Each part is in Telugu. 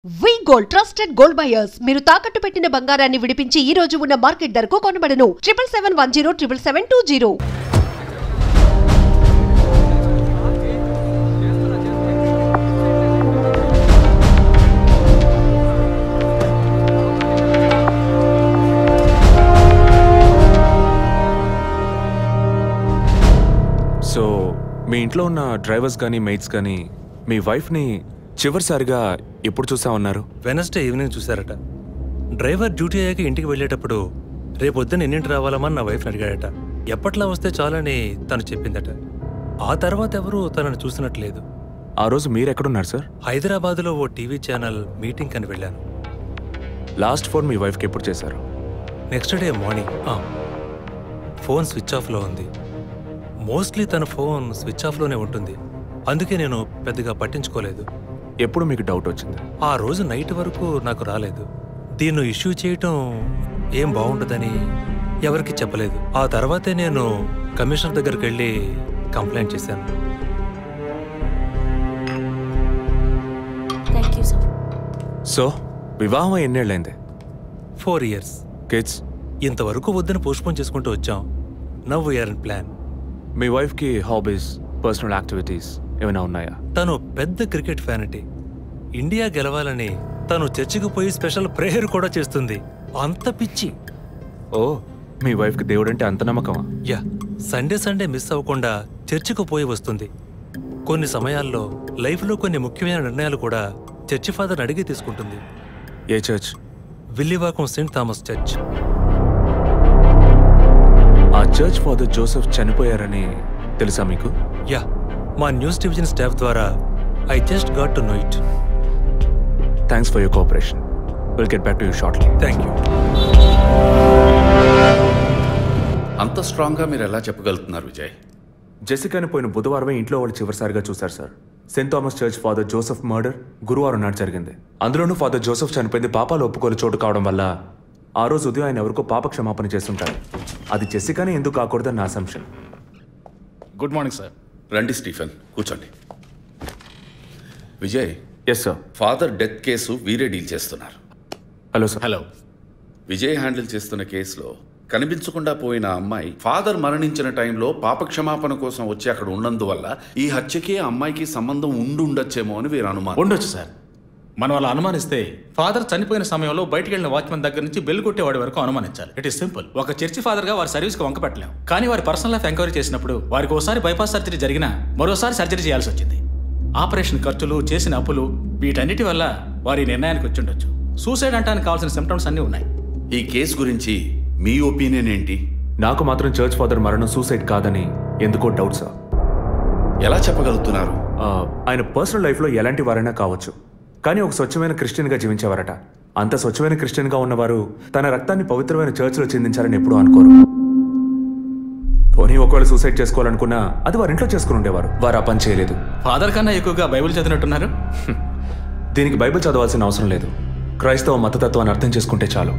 వి గోల్డ్ ట్రస్టెడ్ గోల్డ్ బయర్స్ మీరు తాకట్టు పెట్టిన బంగారాన్ని విడిపించి ఈ రోజు ఉన్న మార్కెట్ ధరకు కొనబడను 7771077720. సో మీ ఇంట్లో ఉన్న డ్రైవర్స్ కానీ మెయిట్స్ కానీ మీ వైఫ్ని చివరిసారిగా ఎప్పుడు చూసా ఉన్నారు? వెనస్డే ఈవినింగ్ చూశారట. డ్రైవర్ డ్యూటీ అయ్యాక ఇంటికి వెళ్ళేటప్పుడు రేపొద్దున ఎన్నింటి రావాలమని నా వైఫ్ని అడిగాడట. ఎప్పట్లా వస్తే చాలని తను చెప్పిందట. ఆ తర్వాత ఎవరూ తనను చూసినట్లేదు. ఆ రోజు మీరెక్కడున్నారు సార్? హైదరాబాద్లో ఓ టీవీ ఛానల్ మీటింగ్ అని వెళ్ళాను. లాస్ట్ ఫోన్ మీ వైఫ్కి ఎప్పుడు చేశారు? Next day morning. Phone switch ఆఫ్లో ఉంది. మోస్ట్లీ తన ఫోన్ స్విచ్ ఆఫ్లోనే ఉంటుంది. అందుకే నేను పెద్దగా పట్టించుకోలేదు. ఎప్పుడు మీకు డౌట్ వచ్చింది? ఆ రోజు నైట్ వరకు నాకు రాలేదు. దీన్ని ఇష్యూ చేయటం ఏం బాగుండదని ఎవరికి చెప్పలేదు. ఆ తర్వాతే నేను కమిషనర్ దగ్గరికి వెళ్ళి కంప్లైంట్ చేశాను. సో వివాహం ఎన్నేళ్ళైంది? 4 years. కిడ్స్? ఇంతవరకు వద్దని పోస్ట్పోన్ చేసుకుంటూ వచ్చాం. Now we're in plan. మీ వైఫ్కి హాబీస్, పర్సనల్ యాక్టివిటీస్ ఏమైనా ఉన్నాయా? తను పెద్ద క్రికెట్ ఫ్యానిటీ. ఇండియా గెలవాలని తను చర్చికి పోయి స్పెషల్ ప్రేయర్ కూడా చేస్తుంది. అంత పిచ్చి. ఓ, మీ వైఫ్కి దేవుడంటే అంత నమ్మకమా? యా, సండే మిస్ అవ్వకుండా చర్చికి పోయి వస్తుంది. కొన్ని సమయాల్లో లైఫ్లో కొన్ని ముఖ్యమైన నిర్ణయాలు కూడా చర్చి ఫాదర్ని అడిగి తీసుకుంటుంది. ఏ church? Villivakkam Saint Thomas church. ఆ చర్చ్ ఫాదర్ జోసెఫ్ చనిపోయారని తెలుసా మీకు? యా, మా న్యూస్ డివిజన్ స్టాఫ్ ద్వారా I just got to know it. Thanks for your cooperation. Will get back to you shortly. Thank you. అంత స్ట్రాంగ్గా మీరు ఎలా చెప్పగలుగుతున్నారు విజయ్? జెసికాని పోయిన బుధవారమే ఇంట్లో వాళ్ళు చివరిసారిగా చూశారు sir. Saint Thomas church father Joseph murder గురువారం నాడు జరిగింది. అందులోనూ ఫాదర్ జోసెఫ్ చనిపోయింది పాపాలు ఒప్పుకోలు చోటు కావడం వల్ల ఆ రోజు ఉదయం ఆయన ఎవరికో పాప క్షమాపణ చేస్తుంటారు. అది జెసికానే ఎందుకు కాకూడదని నా అసంప్షన్. Good morning sir. రండి స్టీఫెన్, కూర్చోండి. Vijay, yes sir. Father death case వీరే డీల్ చేస్తున్నారు. Hello sir. Hello. Vijay handle చేస్తున్న కేసులో కనిపించకుండా పోయిన అమ్మాయి ఫాదర్ మరణించిన టైంలో పాప క్షమాపణ కోసం వచ్చి అక్కడ ఉన్నందువల్ల ఈ హత్యకి ఆ అమ్మాయికి సంబంధం ఉండొచ్చేమో అని వీరు అనుమానం. ఉండొచ్చు సార్. మనం అలా అనుమానిస్తే ఫాదర్ చనిపోయిన సమయంలో బయటికి వెళ్ళిన వాచ్మెన్ దగ్గర నుంచి బెల్ కొట్టేవాడి వరకు అనుమానించాలి. It is simple. ఒక చర్చి ఫాదర్గా వారి సర్వీస్కి వంక పెట్టలేం. కానీ వారి పర్సనల్ లైఫ్ ఎంక్వైరీ చేసినప్పుడు వారికి ఒకసారి బైపాస్ సర్జరీ జరిగినా మరోసారి సర్జరీ చేయాల్సి వచ్చింది. ఆపరేషన్ ఖర్చులు, చేసిన అప్పులు, వీటన్నిటి వల్ల వారి నిర్ణయానికి వచ్చి ఉండొచ్చు. సూసైడ్ అంటానికి కావాల్సిన సిమ్టమ్స్ అన్నీ ఉన్నాయి. ఈ కేసు గురించి మీ ఒపీనియన్ ఏంటి? నాకు మాత్రం చర్చ్ ఫాదర్ మరణం సూసైడ్ కాదని ఎందుకో డౌట్ సార్. ఎలా చెప్పగలుగుతున్నారు? ఆయన పర్సనల్ లైఫ్లో ఎలాంటి వారైనా కావచ్చు, కానీ ఒక స్వచ్ఛమైన క్రిస్టియన్గా జీవించేవారట. అంత స్వచ్ఛమైన క్రిస్టియన్గా ఉన్నవారు తన రక్తాన్ని పవిత్రమైన చర్చ్లో చిందించాలని ఎప్పుడూ అనుకోరు. పోనీ ఒకవేళ సూసైడ్ చేసుకోవాలనుకున్నా అది వారి ఇంట్లో చేసుకుని ఉండేవారు. వారు ఆ పని చేయలేదు. ఫాదర్ కన్నా ఎక్కువగా బైబిల్ చదివినట్టున్నారు. దీనికి బైబిల్ చదవాల్సిన అవసరం లేదు. క్రైస్తవ మతతత్వాన్ని అర్థం చేసుకుంటే చాలు.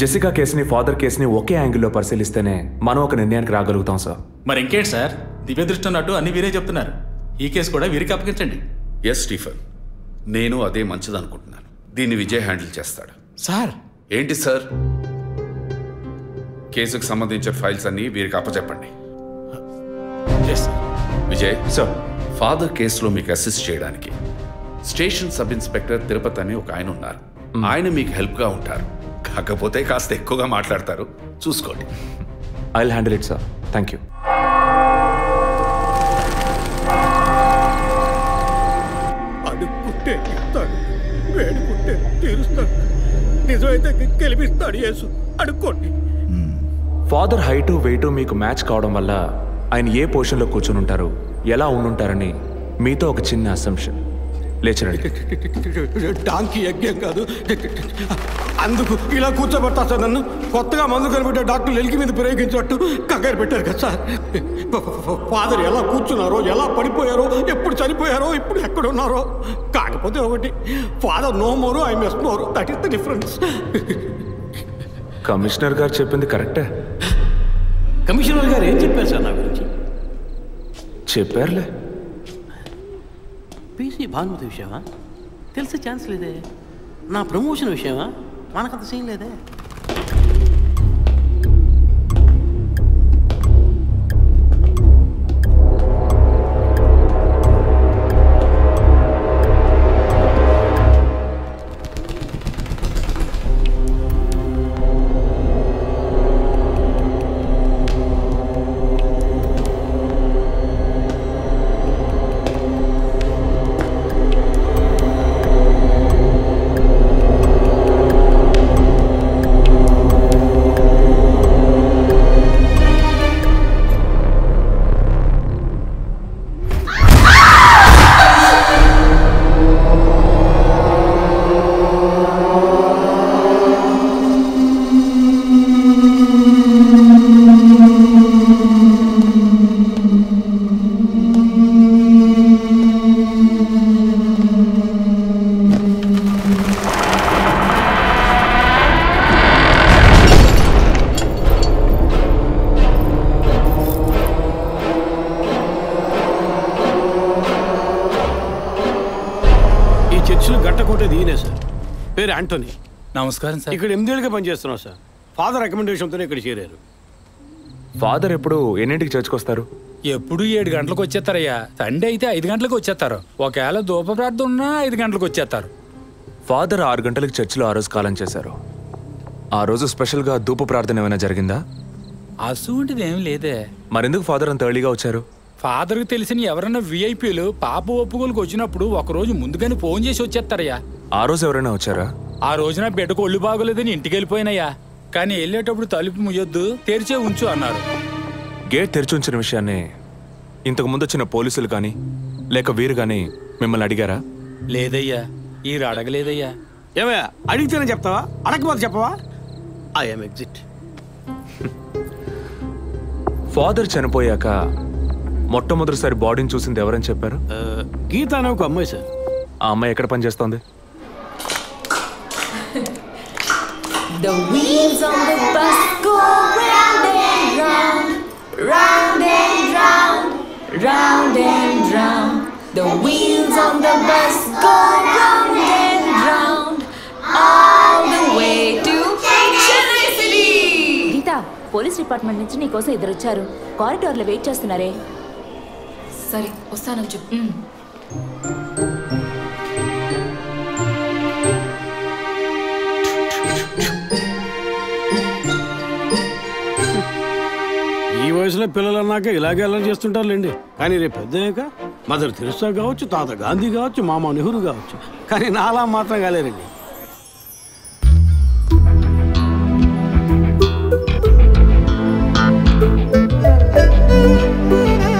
జెసికా కేసుని, ఫాదర్ కేసుని ఒకే యాంగిల్లో పరిశీలిస్తేనే మనం ఒక నిర్ణయానికి రాగలుగుతాం సార్. మరి ఇంకేంటి సార్, దివ్య దృష్టి ఉన్నట్టు అన్ని వీరే చెప్తున్నారు. ఈ కేసు కూడా వీరికి అప్పగించండి. ఎస్ స్టీఫెన్, నేను అదే మంచిదనుకుంటున్నాను. దీన్ని విజయ్ హ్యాండిల్ చేస్తాడు. సార్. ఏంటి సార్? కేసుకు సంబంధించిన ఫైల్స్ అన్ని వీరికి అప్పచెప్పండి. విజయ్ సార్, ఫాదర్ కేసులో మీకు అసిస్ట్ చేయడానికి స్టేషన్ సబ్ ఇన్స్పెక్టర్ తిరుపతి అని ఒక ఆయన ఉన్నారు. ఆయన మీకు హెల్ప్గా ఉంటారు. కాకపోతే కాస్త ఎక్కువగా మాట్లాడతారు, చూసుకోండి. I will handle it sir. Thank you. అడుక్కుంటే ఇస్తాడు, వేడుకుంటే తీరుస్తాడు, నిజమైతే గెలిపిస్తాడు యేసు. అడుక్కోండి. ఫాదర్ హైటు వెయిటు మీకు మ్యాచ్ కావడం వల్ల ఆయన ఏ పొజిషన్లో కూర్చుని ఉంటారు, ఎలా ఉండుంటారని మీతో ఒక చిన్న అసంప్షన్. లేచరండి. డాంకీ యజ్ఞం కాదు, అందుకు ఇలా కూర్చోబెడతా సార్. నన్ను కొత్తగా మందు కనిపెట్టే డాక్టర్లు ఎలికి మీద ప్రయోగించినట్టు కంగారు పెట్టారు కదా సార్. ఫాదర్ ఎలా కూర్చున్నారో, ఎలా పడిపోయారో, ఎప్పుడు చనిపోయారో, ఇప్పుడు ఎక్కడున్నారో. కాకపోతే ఒకటి, father no more, I miss more. That is the difference. Commissioner గారు చెప్పింది కరెక్టే. కమిషనర్ గారు ఏం చెప్పారు సార్ నా గురించి? చెప్పారులే. పీసీ భానుమతి విషయమా? తెలిసే ఛాన్స్ లేదే. నా ప్రమోషన్ విషయమా? మనకంత సీన్ లేదే. పేరు యాంటోనీ. నమస్కారం సార్. ఇక్కడ 8 ఏళ్ళుగా పనిచేస్తున్నావు సార్. ఫాదర్ రికమెండేషన్తోనే ఇక్కడ చేరారు. ఫాదర్ ఎప్పుడు ఎన్నింటికి చర్చ్కి వస్తారు? ఎప్పుడు 7 గంటలకు వచ్చేస్తారయ్యా. సండే అయితే 5 గంటలకు వచ్చేస్తారు. ఒకవేళ ధూప ప్రార్థన ఉన్నా 5 గంటలకు వచ్చేస్తారు. ఫాదర్ 6 గంటలకు చర్చిలో ఆ రోజు కాలం చేశారు. ఆ రోజు స్పెషల్గా ధూప ప్రార్థన ఏమైనా జరిగిందా? అసువంటిది ఏం లేదే. మరెందుకు ఫాదర్ అంత ఎర్లీగా వచ్చారు? ఫాదర్కి తెలిసిన ఎవరైనా విఐపీలు పాప ఒప్పుకోలకు వచ్చినప్పుడు ఒకరోజు ముందుగానే ఫోన్ చేసి వచ్చేస్తారయ్యా. ఆ రోజు ఎవరైనా వచ్చారా? ఆ రోజున బిడ్డకు ఒళ్ళు బాగోలేదని ఇంటికి వెళ్ళిపోయినయ్యా. కానీ వెళ్ళేటప్పుడు తలుపు ముయ్యొద్దు, తెరిచే ఉంచు అన్నారు. గేట్ తెరిచి ఉంచిన విషయాన్ని ఇంతకు ముందు వచ్చిన పోలీసులు కానీ లేక వీరు కానీ మిమ్మల్ని అడిగారా? లేదయ్యా, ఈ అడగలేదయ్యా. ఏమయ్యా అడిగితేనే చెప్తావా? అడగకపోతే చెప్పవా? I'm exit. ఫాదర్ చనిపోయాక మొట్టమొదటిసారి బాడీని చూసింది ఎవరని చెప్పారు? గీత అనే ఒక అమ్మాయి సార్. ఆ అమ్మాయి ఎక్కడ పనిచేస్తోంది? The wheels on the bus go round and round, round and round, round and round. The wheels on the bus go round and round, all the way to Chennai City. Geetha, police department నుంచి నీకోసం ఇద్దరు వచ్చారు. కారిడార్లో వెయిట్ చేస్తున్నారే. సరే వస్తానని చెప్పు. ఈ వయసులో పిల్లలు అన్నాక ఇలాగే అల్లరి చేస్తుంటారులేండి. కానీ రేపు పెద్దయ్యాక మదర్ తెరెసా కావచ్చు, తాత గాంధీ కావచ్చు, మామ నెహ్రూ కావచ్చు. కానీ నాలా మాత్రం కాలేరండి.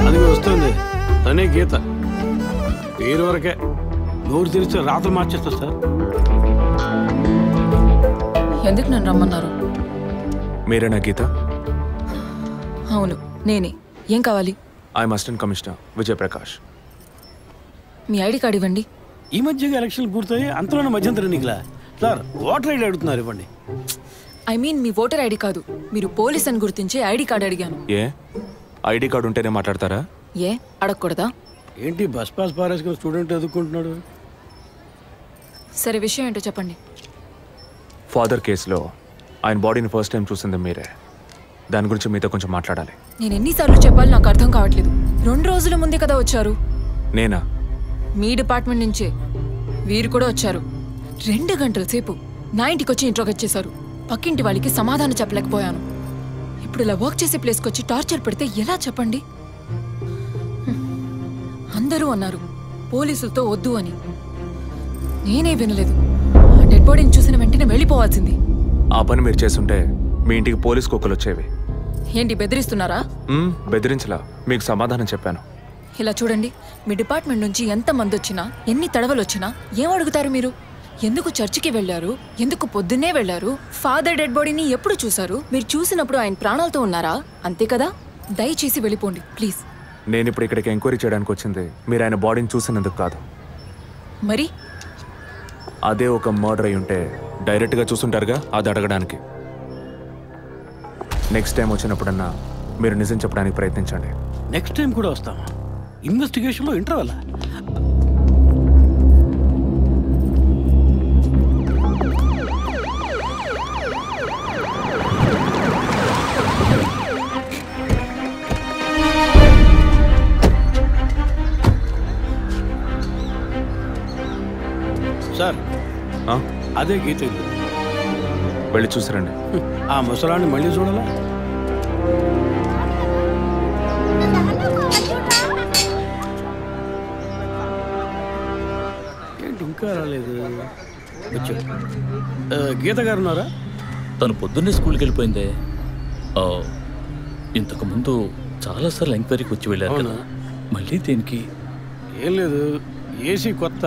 అది వస్తుంది తనే గీత. పేరు వరకే, నోరు తెరిస్తే రాత్రి మార్చేస్తా సార్. ఎందుకు నన్ను రమ్మన్నారు? మీరేనా గీత? అవును నేనే. ఏం కావాలి? I'm assistant commissioner Vijay Prakash. Me ID card ఇవ్వండి. ఈ మధ్యగా ఎలక్షన్లు పూర్తయి అంతలోనే మధ్యంతర ఎన్నికలా సార్? ఓటర్ ఐడి అడుగుతున్నారు, ఇవ్వండి. I mean me voter ID కాదు, మీరు పోలీస్ అని గుర్తించే ఐడి కార్డ్ అడిగాను. ఏ ఐడి కార్డు ఉంటేనే మాట్లాడతారా? ఏ అడగకూడదా? ఏంటి బస్ పాస్ పారేసుకుని స్టూడెంట్ ఎదుర్కొంటున్నాడు? సరే విషయం ఏంటో చెప్పండి. ఫాదర్ కేసులో ఆయన బాడీని ఫస్ట్ టైం చూసింది మీరే. దాని గురించి మీతో కొంచెం మాట్లాడాలి. నేను ఎన్నిసార్లు చెప్పాలి నాకు అర్థం కావట్లేదు. 2 రోజుల ముందే కదా వచ్చారు. నేనా? మీ డిపార్ట్మెంట్ నుంచే వీరు కూడా వచ్చారు. 2 గంటల సేపు నా ఇంటికి వచ్చి ఇంట్రోగేట్ చేశారు. పక్కింటి వాళ్ళకి సమాధానం చెప్పలేకపోయాను. ఇప్పుడు ఇలా వర్క్ చేసే ప్లేస్కి వచ్చి టార్చర్ పెడితే ఎలా చెప్పండి? అందరూ అన్నారు పోలీసులతో వద్దు అని. నేనే వినలేదు. డెడ్ బాడీని చూసిన వెంటనే వెళ్ళిపోవాల్సింది. ఆ పని మీరు చేస్తుంటే మీ ఇంటికి పోలీస్ కుక్కలు వచ్చేవి. ఏంటి బెదిరిస్తున్నారా? బెదిరించలా, మీకు సమాధానం చెప్పాను. ఇలా చూడండి, మీ డిపార్ట్మెంట్ నుంచి ఎంతమంది వచ్చినా ఎన్ని తడవలు వచ్చినా ఏం అడుగుతారు మీరు? ఎందుకు చర్చికి వెళ్ళారు? ఎందుకు పొద్దున్నే వెళ్ళారు? ఫాదర్ డెడ్ బాడీని ఎప్పుడు చూశారు? మీరు చూసినప్పుడు ఆయన ప్రాణాలతో ఉన్నారా? అంతే కదా. దయచేసి వెళ్ళిపోండి ప్లీజ్. నేను ఇప్పుడు ఇక్కడికి ఎంక్వైరీ చేయడానికి వచ్చింది మీరు ఆయన బాడీని చూసినందుకు కాదు. మరి అదే ఒక మర్డర్ అయి ఉంటే డైరెక్ట్గా చూసుంటారుగా, అది అడగడానికి. నెక్స్ట్ టైం వచ్చినప్పుడన్నా మీరు నిజం చెప్పడానికి ప్రయత్నించండి. నెక్స్ట్ టైం కూడా వస్తామా? ఇన్వెస్టిగేషన్లో ఇంటర్వెల్ సార్ అదే గీత ఇల్లు. వెళ్ళి చూసిరండి. ఆ ముసలాన్ని మళ్ళీ చూడాలా? ఏంటి ఇంకా రాలేదు? గీత గారు ఉన్నారా? తను పొద్దున్నే స్కూల్కి వెళ్ళిపోయిందే. ఇంతకుముందు చాలాసార్లు ఎంక్వైరీకి వచ్చి వెళ్ళారు కదా, మళ్ళీ దేనికి? ఏం లేదు, ఏసీ కొత్త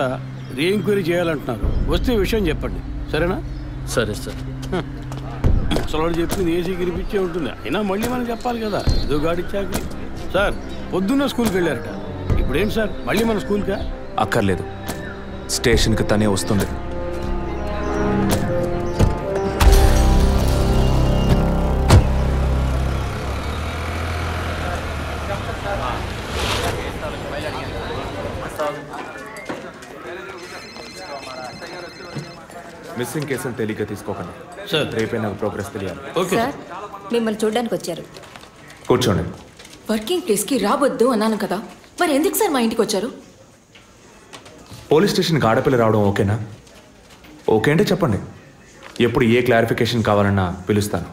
రీఎంక్వైరీ చేయాలంటున్నారు. వస్తే విషయం చెప్పండి, సరేనా? సరే సార్. ముసలాడు చెప్పింది ఏసీ గిరిపించే ఉంటుంది, అయినా మళ్ళీ మనం చెప్పాలి కదా, ఏదో గాడిచ్చాకి. సార్ పొద్దున్న స్కూల్కి వెళ్ళారట, ఇప్పుడేం సార్ మళ్ళీ మన స్కూల్కా? అక్కర్లేదు, స్టేషన్కి తనే వస్తుంది. మిస్సింగ్ కేసులు తేలిగ్గా తీసుకోకండి సార్, రేపే నాకు ప్రోగ్రెస్ తెలియాలి. Okay sir. మిమ్మల్ని చూడడానికి వచ్చారు. కూర్చోండి. వర్కింగ్ ప్లేస్కి రావద్దు అన్నాను కదా, మరి ఎందుకు సార్ మా ఇంటికి వచ్చారు? పోలీస్ స్టేషన్కి ఆడపిల్ల రావడం ఓకేనా? ఓకే అంటే చెప్పండి, ఎప్పుడు ఏ క్లారిఫికేషన్ కావాలన్నా పిలుస్తాను.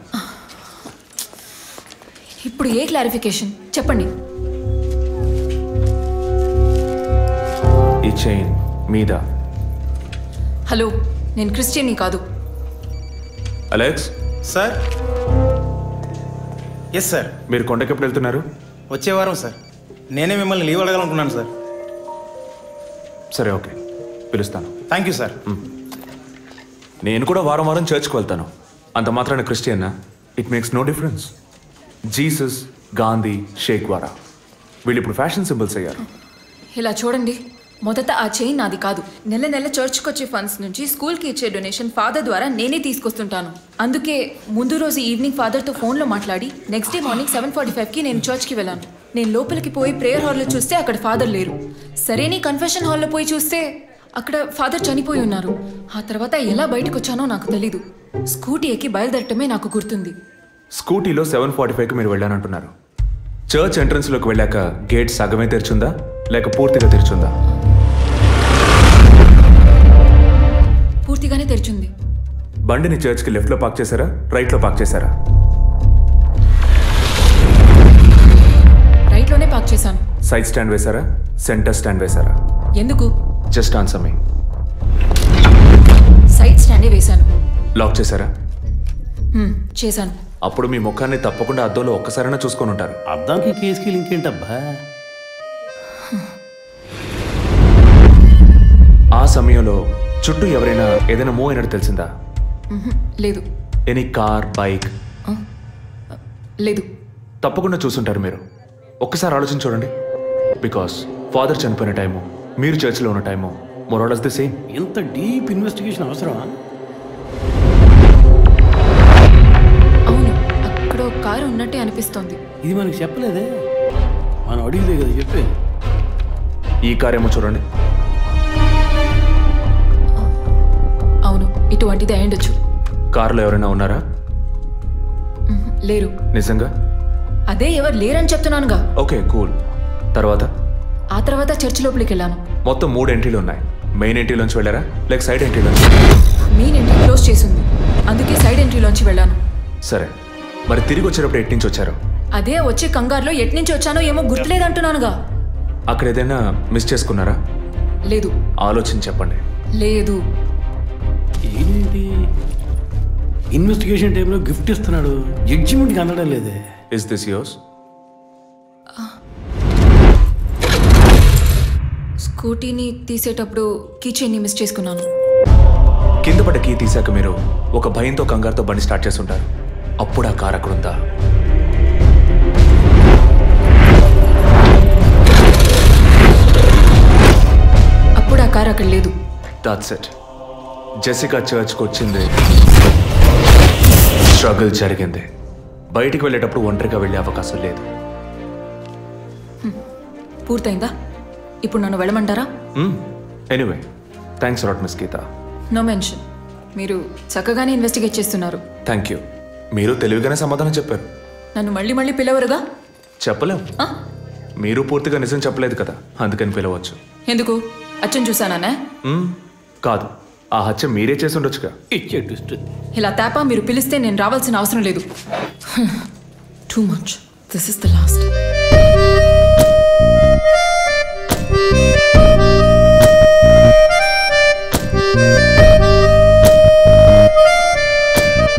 ఇప్పుడు ఏ క్లారిఫికేషన్ చెప్పండి. ఈ చైన్ మీద. హలో, నేను క్రిస్టియన్ని కాదు. Alex sir. Yes sir. మీరు కొండకి ఎప్పుడు వెళ్తున్నారు? వచ్చే వారం సార్. నేనే మిమ్మల్ని లీవ్ అడగాలనుకున్నాను సార్. సరే ఓకే, పిలుస్తాను. Thank you sir. నేను కూడా వారం వారం చర్చ్కి వెళ్తాను. అంత మాత్రాన క్రిస్టియన్నా? It makes no difference. Jesus, Gandhi, షేక్ వారా వీళ్ళు ఇప్పుడు ఫ్యాషన్ సింబల్స్ అయ్యారు. ఇలా చూడండి, మొదట ఆ చైన్ నాది కాదు. నెల నెల చర్చ్కి వచ్చే ఫండ్స్ నుంచి స్కూల్కి ఇచ్చే డొనేషన్ ఫాదర్ ద్వారా నేనే తీసుకొస్తుంటాను. అందుకే ముందు రోజు ఈవినింగ్ ఫాదర్తో ఫోన్లో మాట్లాడి నెక్స్ట్ డే మార్నింగ్ 7:45కి నేను చర్చ్కి వెళ్ళాను. నేను లోపలికి పోయి ప్రేయర్ హాల్లో చూస్తే అక్కడ ఫాదర్ లేరు. సరే, నీ కన్ఫెషన్ హాల్లో పోయి చూస్తే అక్కడ ఫాదర్ చనిపోయి ఉన్నారు. ఆ తర్వాత ఎలా బయటకు వచ్చానో నాకు తెలీదు. స్కూటీ ఎక్కి బయలుదేరటమే నాకు గుర్తుంది. స్కూటీలో 7:45కి మీరు వెళ్ళానంటున్నారు. చర్చ్ ఎంట్రన్స్లోకి వెళ్ళాక గేట్ సగమే తెరిచుందా లేక పూర్తిగా తెరిచుందా? పూర్తిగానే తెరిచింది. బండిని చర్చ్కి లెఫ్ట్లో పార్క్ చేశారా, రైట్లో పార్క్ చేశారా? రైట్లోనే పార్క్ చేశాను. సైడ్ స్టాండ్ వేశారా, సెంటర్ స్టాండ్ వేశారా? ఎందుకు? జస్ట్ ఆన్సర్ మీ. సైడ్ స్టాండే వేశాను. లాక్ చేశారా? చేశాను. అప్పుడు మీ ముఖాన్ని తప్పకుండా అద్దంలో ఒక్కసారైనా చూసుకొని ఉంటారు. అద్దానికి కేసుకి లింక్ ఏంటబ్బా? ఆ సమయంలో చుట్టూ ఎవరైనా ఏదైనా మూవ్ అయినట్టు తెలిసిందా? లేదు. Any car, bike? లేదు. తప్పకుండా చూసుంటారు మీరు. ఒక్కసారి ఆలోచన చూడండి. బికాస్ ఫాదర్ చనిపోయిన టైము, మీరు చర్చిలో ఉన్న టైము మోరాలస్ ది సేమ్. ఇంత డీప్ ఇన్వెస్టిగేషన్ అవసరమా? అవును, అక్కడ ఒక కారు ఉన్నట్టే అనిపిస్తోంది. ఇది మనకి చెప్పలేదే, మనం అడిగితే కదా చెప్పేది. ఈ కార్ ఏమో చూడండి. అవును, ఇటువంటిది అయ్యుండొచ్చు. కారులో ఎవరైనా ఉన్నారా? లేరు. నిజంగా? అదే ఎవరు లేరని చెప్తున్నానుగా. Okay, cool. తర్వాత? ఆ తర్వాత చర్చ్ లోపలికి వెళ్ళాను. మొత్తం 3 ఎంట్రీలు ఉన్నాయి. మెయిన్ ఎంట్రీలోంచి వెళ్ళారా లేక సైడ్ ఎంట్రీలోంచి? మెయిన్ ఎంట్రీ క్లోజ్ చేసింది, అందుకే సైడ్ ఎంట్రీలోంచి వెళ్ళాను. సరే, మరి తిరిగి వచ్చేటప్పుడు ఎటు నుంచి వచ్చారు? అదే వచ్చే కంగారులో ఎట్నుంచి వచ్చానో ఏమో గుర్తులేదంటున్నానుగా. అక్కడ ఏదైనా మిస్ చేసుకున్నారా? లేదు. ఆలోచించి చెప్పండి. లేదు. ఏంటి ఇన్వెస్టిగేషన్ టైంలో గిఫ్ట్ ఇస్తున్నాడు, జడ్జిమెంట్కి అందడం లేదే. Is this yours? స్కూటీని తీసేటప్పుడు కీ చైన్ని మిస్ చేసుకున్నాను. కింద పడ్డ కీ తీసాక మీరు ఒక భయంతో కంగారుతో బండి స్టార్ట్ చేస్తుంటారు. అప్పుడు ఆ కార్ అక్కడుందా? అప్పుడు ఆ కార్ అక్కడ లేదు. That's it. జెసికా చర్చ్కి వచ్చింది, స్ట్రగుల్ జరిగింది. బయటికి వెళ్ళేటప్పుడు ఒంటరిగా వెళ్ళే అవకాశం లేదు. పూర్తయిందా? ఇప్పుడు నన్ను వెళ్ళమంటారా? Anyway, thanks lot miss Geetha. No mention. మీరు చక్కగానే ఇన్వెస్టిగేట్ చేస్తున్నారు. Thank you. మీరు తెలివిగానే సమాధానం చెప్పారు. నన్ను మళ్ళీ మళ్ళీ పిలవరుగా? చెప్పలేం. మీరు పూర్తిగా నిజం చెప్పలేదు కదా, అందుకని పిలవచ్చు. ఎందుకు? అచ్చం చూసానా? కాదు, ఆ హత్య మీరే చేసి ఉండొచ్చుగా. ఇచ్చే ట్విస్ట్. ఇలా తేపా మీరు పిలిస్తే నేను రావాల్సిన అవసరం లేదు. Too much. This is the last.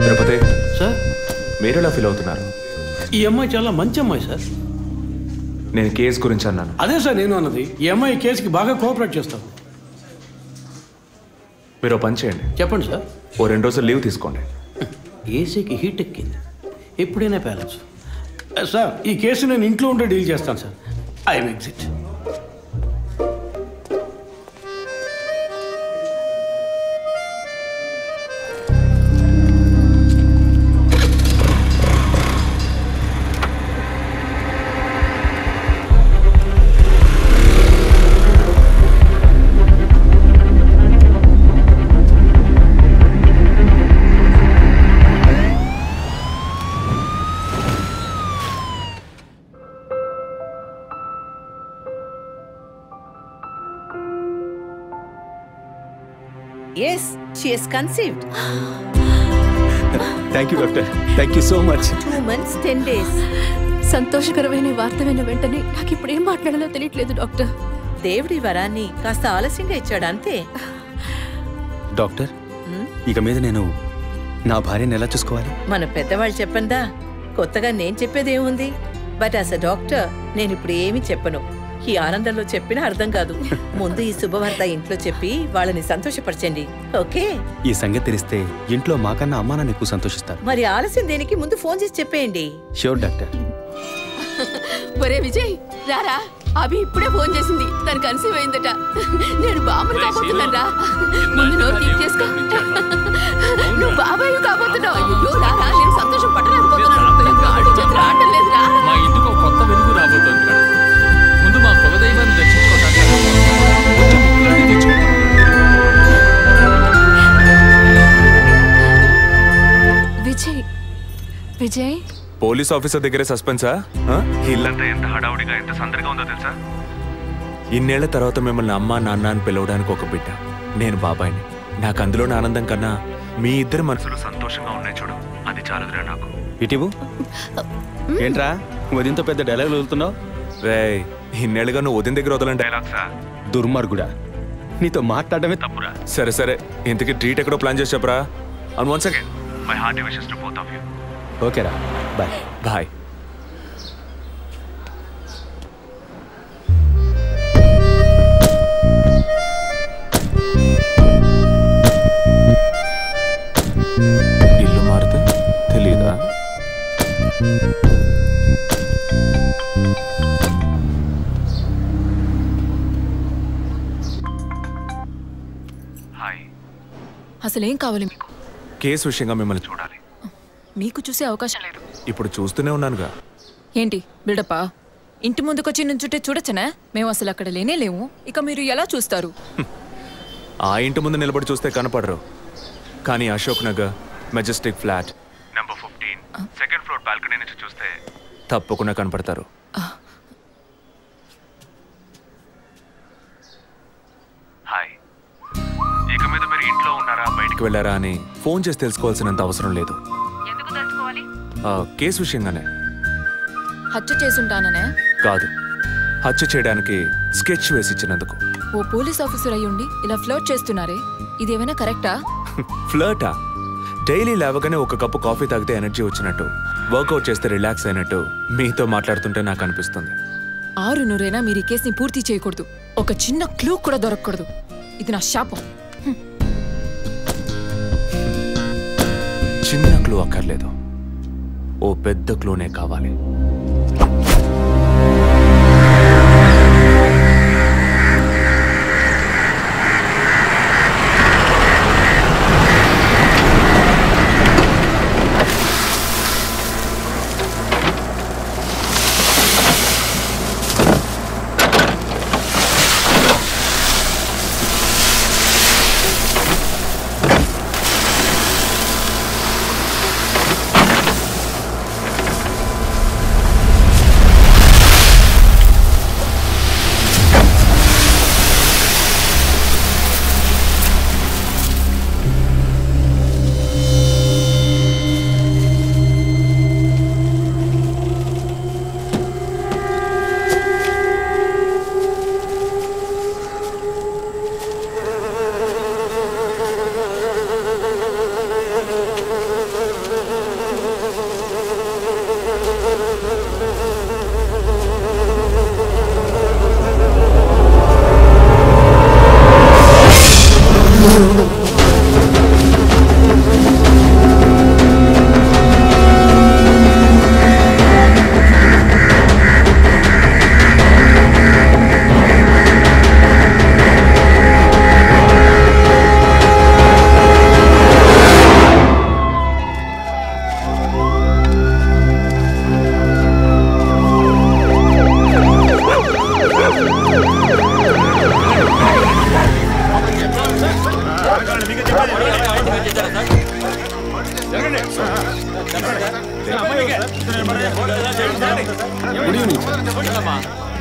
Tirupati sir, మీరు ఎలా ఫీల్ అవుతున్నారు? ఈ అమ్మాయి చాలా మంచి అమ్మాయి సార్. నేను కేసు గురించి అన్నాను. అదే సార్ నేను అన్నది. ఈ అమ్మాయి కేసుకి బాగా కోఆపరేట్ చేస్తాం. మీరు పని చేయండి. చెప్పండి సార్. ఓ 2 రోజులు లీవ్ తీసుకోండి. ఏసీకి హీట్ ఎక్కింది, ఎప్పుడైనా ప్యాలెన్స్. సార్, ఈ కేసు నేను ఇంట్లో ఉంటే డీల్ చేస్తాను sir. I'm exit. Yes, she is conceived. Thank you, doctor. Thank you so much. 2 months, 10 days. సంతోషకరమైన వార్త విన్న వెంటనే నాకు ఇప్పుడు ఏం మాట్లాడాలో తెలియట్లేదు డాక్టర్. దేవుడి వరాన్ని కాస్త ఆలస్యంగా ఇచ్చాడు అంతే. డాక్టర్, ఇక మీద నేను నా భార్యను ఎలా చూసుకోవాలి? మన పెద్దవాళ్ళు చెప్పందా, కొత్తగా నేను చెప్పేదేముంది. బట్ యాజ్ అ డాక్టర్ నేను ఇప్పుడు ఏమీ చెప్పను. ఈ ఆనందంలో చెప్పినా అర్థం కాదు. ముందు ఈ శుభవార్త ఇంట్లో చెప్పి వాళ్ళని సంతోషపరచండి. ఓకే? ఈ సంగతి తెలిస్తే ఇంట్లో మాకన్నా అమ్మా నాన్న ఎక్కువ సంతోషిస్తారు. మరి ఆలస్యం దేనికి, ముందు ఫోన్ చేసి చెప్పేయండి. Sure doctor. ఒరే విజయ్, రారా. అభి ఇప్పుడే ఫోన్ చేసింది, తను కన్సీవ్ అయిందట. నేను బాబుని కాబోతున్నాను రా. ముందు నోరు తీసి చేసుకో. నువ్వు బాబాయ్ కాబోతున్నావు. అయ్యో రారా, నేను సంతోషం పట్టలేకపోతున్నాను. ఆడు చేతులు ఆడటం లేదురా. మా ఇంటికి ఒక కొత్త వెలుగు రాబోతోంది. ముందు మా కులదైవాన్ని దర్శించుకోవడానికి కొంచెం ముక్కులన్నీ తెచ్చుకుంటాం. విజయ్, విజయ్, పోలీస్ ఆఫీసర్ దగ్గరే సస్పెన్సా? ఇల్లంతా ఎంత హడావుడిగా, ఎంత సందడిగా ఉందో తెలుసా? ఇన్నేళ్ల తర్వాత మిమ్మల్ని అమ్మా నాన్న అని పిలవడానికి ఒక బిడ్డ. నేను బాబాయిని. నాకు అందులోని ఆనందం కన్నా మీ ఇద్దరు మనసులు సంతోషంగా ఉన్నాయి చూడు, అది చాలుదురా నాకు. ఇటీవు ఏంట్రా వదింతో పెద్ద డైలాగ్ వదులుతున్నావు? రే, ఇన్నేళ్ళుగా నువ్వు వదిన దగ్గర వదలని డైలాగ్సా? దుర్మార్గుడా, నీతో మాట్లాడమే తప్పురా. సరే సరే, ఇంతకీ ట్రీట్ ఎక్కడో ప్లాన్ చేసి చెప్పరా. And once again my hearty wishes to both of you. ఓకేరా, బాయ్ బాయ్. ఇల్లు మారితే తెలీదా? అసలేం కావాలి మీకు? కేసు విషయంగా మిమ్మల్ని చూడాలి. మీకు చూసే అవకాశం లేదు. ఇప్పుడు చూస్తూనే ఉన్నానుగా. ఏంటి బిల్డప్పా? ఇంటి ముందుకొచ్చి నుంచుంటే చూడొచ్చనా? మేము అసలు అక్కడ లేనే లేవు. ఇక మీరు ఎలా చూస్తారు? ఆ ఇంటి ముందు నిలబడి చూస్తే కనపడరు, కానీ Ashok Nagar Majestic flat number 15 second floor balcony నుంచి చూస్తే తప్పకుండా కనపడతారు. హాయ్. ఇక మీద మీరు ఇంట్లో ఉన్నారా, బయటికి వెళ్ళారా అని ఫోన్ చేసి తెలుసుకోవాల్సినంత అవసరం లేదు. ఎందుకు తెలుసుకోవాలి? కేసు విషయంగానే. హత్య చేసుంటాననే కాదు, హత్య చేయడానికి స్కెచ్ వేసి ఇచ్చినందుకు. ఓ పోలీస్ ఆఫీసర్ అయ్యుండి ఇలా ఫ్లర్ట్ చేస్తున్నారే, ఇదేమైనా కరెక్టా? ఫ్లర్టా? డైలీ లేవగానే ఒక కప్పు కాఫీ తాగితే ఎనర్జీ వచ్చినట్టు, వర్కౌట్ చేస్తే రిలాక్స్ అయినట్టు మీతో మాట్లాడుతుంటే నాకు అనిపిస్తుంది. 6 మీరు ఈ కేసుని పూర్తి చేయకూడదు. ఒక చిన్న క్లూ కూడా దొరకకూడదు. ఇది నా శాపం. చిన్న క్లూ అక్కర్లేదు, ఓ పెద్ద క్లూనే కావాలి.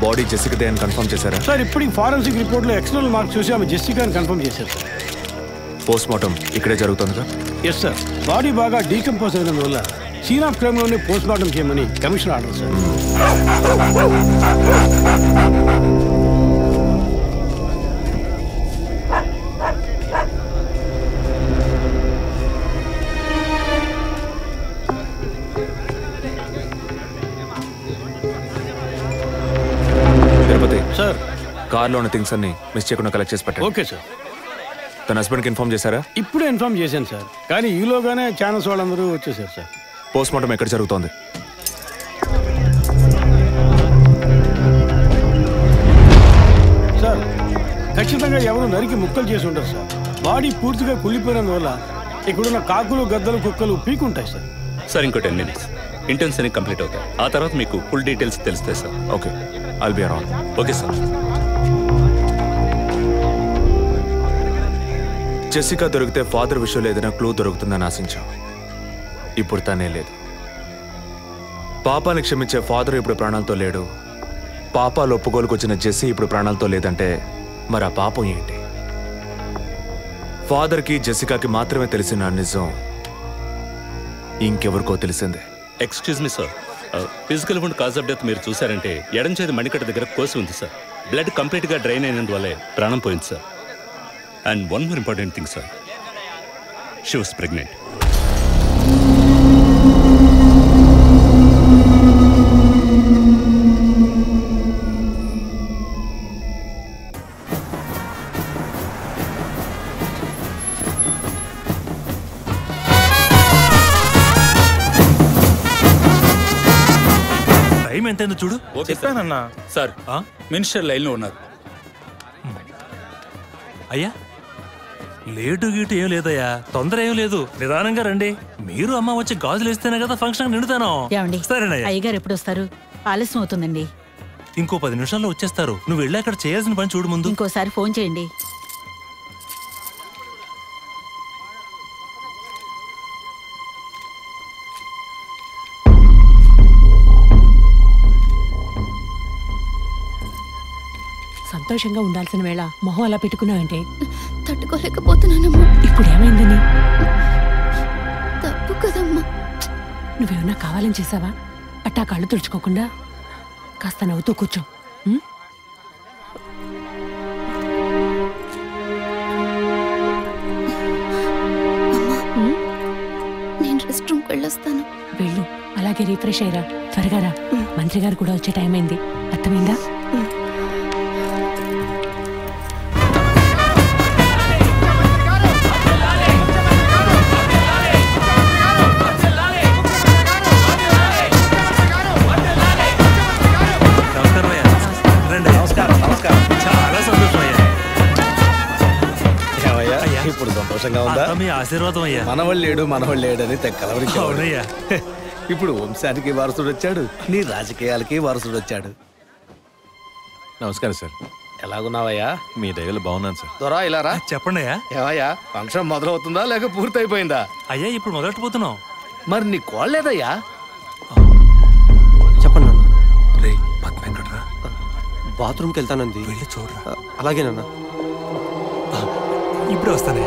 బాడీ జెసికాదే అని కన్ఫర్మ్ చేశారా? సార్ ఇప్పటికి ఫారెన్సిక్ రిపోర్ట్లో ఎక్స్టర్నల్ మార్క్స్ చూసి ఆమె జెసికా అని కన్ఫర్మ్ చేశారు సార్. పోస్ట్ మార్టం ఇక్కడే జరుగుతుందిగా? Yes sir. బాడీ బాగా డీకంపోజ్ అయిన వల్ల సీన్ ఆఫ్ క్రైమ్లోనే పోస్ట్ మార్టం చేయమని commission order sir. Tirupati sir, కార్లో ఉన్న థింగ్స్ అన్ని మిస్ చేయకుండా కలెక్ట్ చేసి పెట్టండి. Okay sir. తన హస్బెండ్కి ఇన్ఫార్మ్ చేశారా? ఇప్పుడే ఇన్ఫార్మ్ చేశాను సార్, కానీ ఈలోగానే ఛానల్స్ వాళ్ళందరూ వచ్చేసారు సార్. పోస్ట్ మార్టం ఎక్కడ జరుగుతోంది? సార్ ఖచ్చితంగా ఎవరు నరికి ముక్కలు చేసి ఉంటారు సార్. బాడీ పూర్తిగా కుళ్ళిపోయినందువల్ల ఇక్కడున్న కాకులు గద్దలు కుక్కలు పీకుంటాయి సార్. సార్ ఇంకో 10 minutes ఇంటర్న్స్ అన్ని కంప్లీట్ అవుతాయి. ఆ తర్వాత మీకు ఫుల్ డీటెయిల్స్ తెలుస్తాయి sir. Okay, I'll be around. Okay sir. Jessica దొరికితే ఫాదర్ విషయంలో ఏదైనా క్లూ దొరుకుతుందని ఆశించాం. ఇప్పుడు తనే లేదు. పాపాన్ని క్షమించే ఫాదర్ ఇప్పుడు ప్రాణాలతో లేడు. పాపాలు ఒప్పుకోలుకు వచ్చిన జెస్సీ ఇప్పుడు ప్రాణాలతో లేదంటే మరి ఆ పాపం ఏంటి? ఫాదర్కి జెసికాకి మాత్రమే తెలిసిన నిజం ఇంకెవరికో తెలిసిందే. Excuse me sir, physical wound cause of death మీరు చూసారంటే ఎడం చేతి మణికట్ట దగ్గర కోసి ఉంది సార్. బ్లడ్ కంప్లీట్గా డ్రైన్ అయినందువల్లే ప్రాణం పోయింది sir. And one more important thing sir, she was pregnant. Time ఎంతైందో చూడు. చెప్పానన్నా. సార్ మినిస్టర్ లైన్లో ఉన్నారు. అయ్యా లేటు గీటు ఏం లేదయ్యా, తొందర ఏం లేదు, నిదానంగా రండి. మీరు అమ్మ వచ్చి గాజులు వేస్తేనే కదా ఫంక్షన్ నిండుతాను. సరేనయ్యా. అయ్యగారు ఎప్పుడు వస్తారు? ఆలస్యం అవుతుందండి. ఇంకో 10 నిమిషాల్లో వచ్చేస్తారు. నువ్వు వెళ్ళి అక్కడ చేయాల్సిన పని చూడు ముందు. ఇంకోసారి ఫోన్ చేయండి. సంతోషంగా ఉండాల్సిన వేళ మొహం అలా పెట్టుకున్నావంటే తట్టుకోలేకపోతున్నానమ్మా. ఇప్పుడు ఏమైందని? తప్పు కదమ్మా. నువ్వేమన్నా కావాలని చేసావా? అట్టా కళ్ళు తుడుచుకోకుండా కాస్త నవ్వుతూ కూర్చో. నేను రెస్ట్ రూమ్కి వెళ్ళొస్తాను. వెళ్ళు, అలాగే రిఫ్రెష్ అయ్యరా. త్వరగా రా, మంత్రి గారు కూడా వచ్చే టైం అయింది. అర్థమైందా? చాలా సంతోషం అయ్యా. ఇప్పుడు సంతోషంగా ఉందా? మీ ఆశీర్వాదం అయ్యా. మనవాళ్ళు లేడు అని తెక్కలవరికి. అవునయ్యా. ఇప్పుడు వంశానికి వారసుడు వచ్చాడు, నీ రాజకీయాలకి వారసుడు వచ్చాడు. నమస్కారం సార్. ఎలాగున్నావయ్యా? మీ దయలో బాగున్నాను సార్. దొరా ఇలారా. చెప్పండి అయ్యా. ఏవయ్యా, ఫంక్షన్ మొదలవుతుందా లేక పూర్తయిపోయిందా? అయ్యా ఇప్పుడు మొదలెట్టబోతున్నాం. మరి నీ కోళ్ళేదయ్యా? చెప్పండి నాన్న. రే పద్మ ఎక్కడరా? బాత్రూమ్కి వెళ్తానంది. వెళ్ళి చూడరా. అలాగేనన్నా. ఇప్పుడు వస్తానే.